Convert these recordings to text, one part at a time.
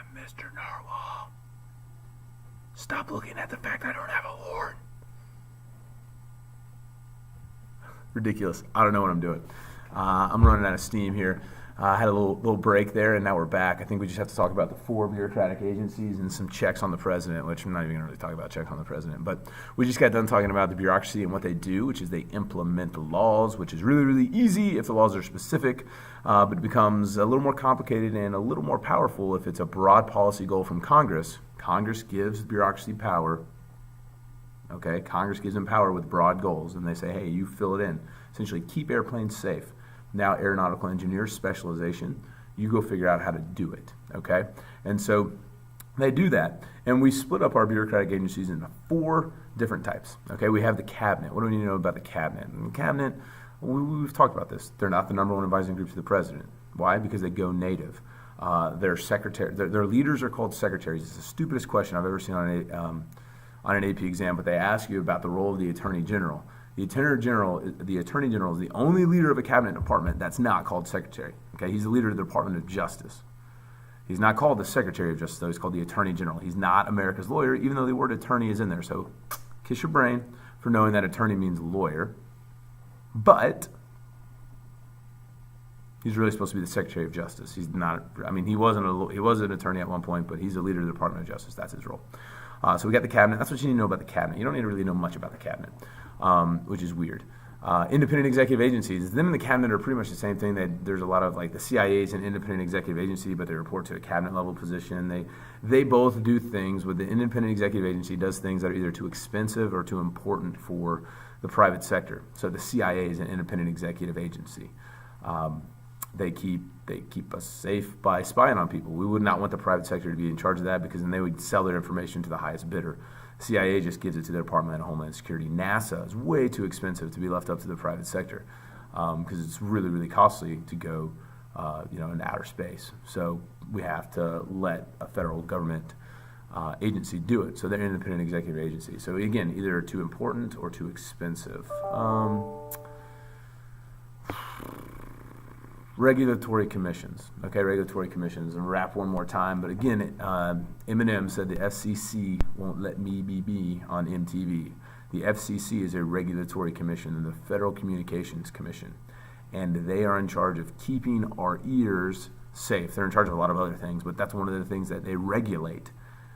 I'm Mr. Narwhal. Stop looking at the fact I don't have a horn. Ridiculous. I don't know what I'm doing. I'm running out of steam here. I had a little break there, and now we're back. I think we just have to talk about the 4 bureaucratic agencies and some checks on the president, which I'm not even going to really talk about checks on the president. But we just got done talking about the bureaucracy and what they do, which is they implement the laws, which is really, really easy if the laws are specific, but it becomes a little more complicated and a little more powerful if it's a broad policy goal from Congress. Congress gives bureaucracy power. Okay, Congress gives them power with broad goals, and they say, hey, you fill it in. Essentially, keep airplanes safe. Now, aeronautical engineers specialization, you go figure out how to do it, okay? And so they do that, and we split up our bureaucratic agencies into 4 different types, okay? We have the cabinet. What do we need to know about the cabinet? And the cabinet, we've talked about this. They're not the #1 advising group to the president. Why? Because they go native. Their leaders are called secretaries. It's the stupidest question I've ever seen on an AP exam, but they ask you about the role of the Attorney General. The Attorney General is the only leader of a cabinet department that's not called secretary. Okay, he's the leader of the Department of Justice. He's not called the Secretary of Justice, though. He's called the Attorney General. He's not America's lawyer, even though the word attorney is in there. So kiss your brain for knowing that attorney means lawyer. But he's really supposed to be the Secretary of Justice. He's not. I mean, he was an attorney at one point, but he's the leader of the Department of Justice. That's his role. So we got the cabinet. That's what you need to know about the cabinet. You don't need to really know much about the cabinet, which is weird. Independent executive agencies. Them and the cabinet are pretty much the same thing. There's a lot of, like, the CIA is an independent executive agency, but they report to a cabinet level position. They both do things. With the independent executive agency does things that are either too expensive or too important for the private sector. So the CIA is an independent executive agency. They keep us safe by spying on people. We would not want the private sector to be in charge of that, because then they would sell their information to the highest bidder. CIA just gives it to the Department of Homeland Security. NASA is way too expensive to be left up to the private sector, because it's really, really costly to go into outer space. So we have to let a federal government agency do it. So they're an independent executive agency. So again, either too important or too expensive. Regulatory commissions. Okay, regulatory commissions. And wrap one more time. But again, Eminem said the FCC won't let me be on MTV. The FCC is a regulatory commission in the Federal Communications Commission. And they are in charge of keeping our ears safe. They're in charge of a lot of other things, but that's one of the things that they regulate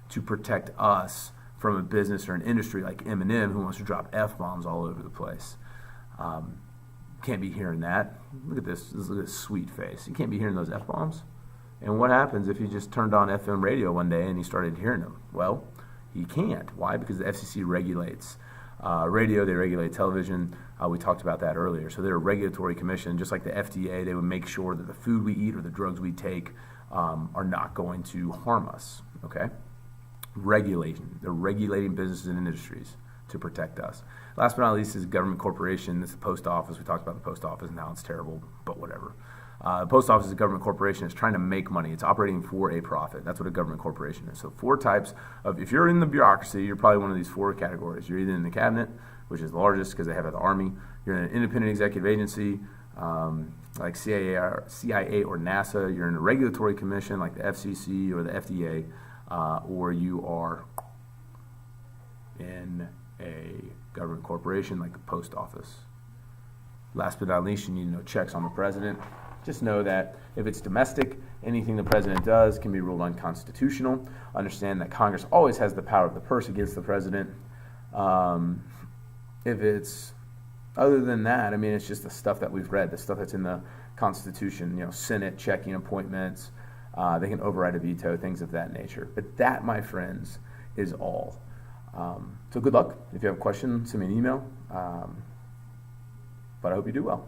to protect us from a business or an industry like Eminem, who wants to drop F-bombs all over the place. Can't be hearing that. Look at this. Look at this sweet face. You can't be hearing those F-bombs. And what happens if you just turned on FM radio one day and you started hearing them? Well, you can't. Why? Because the FCC regulates radio. They regulate television. We talked about that earlier. So they're a regulatory commission, just like the FDA. They would make sure that the food we eat or the drugs we take are not going to harm us. Okay? Regulation. They're regulating businesses and industries to protect us. Last but not least is a government corporation. This is the post office. We talked about the post office and how it's terrible, but whatever. The post office is a government corporation. It's trying to make money. It's operating for a profit. That's what a government corporation is. So 4 types of, if you're in the bureaucracy, you're probably one of these 4 categories. You're either in the cabinet, which is the largest because they have the Army. You're in an independent executive agency, like CIA or NASA. You're in a regulatory commission like the FCC or the FDA, or you are in a government corporation like the post office. Last but not least, you need to know checks on the president. Just know that if it's domestic, anything the president does can be ruled unconstitutional. Understand that Congress always has the power of the purse against the president. If it's other than that, I mean, it's just the stuff that we've read, the stuff that's in the Constitution, Senate checking appointments. They can override a veto, things of that nature. But that, my friends, is all. So good luck. If you have a question, send me an email. But I hope you do well.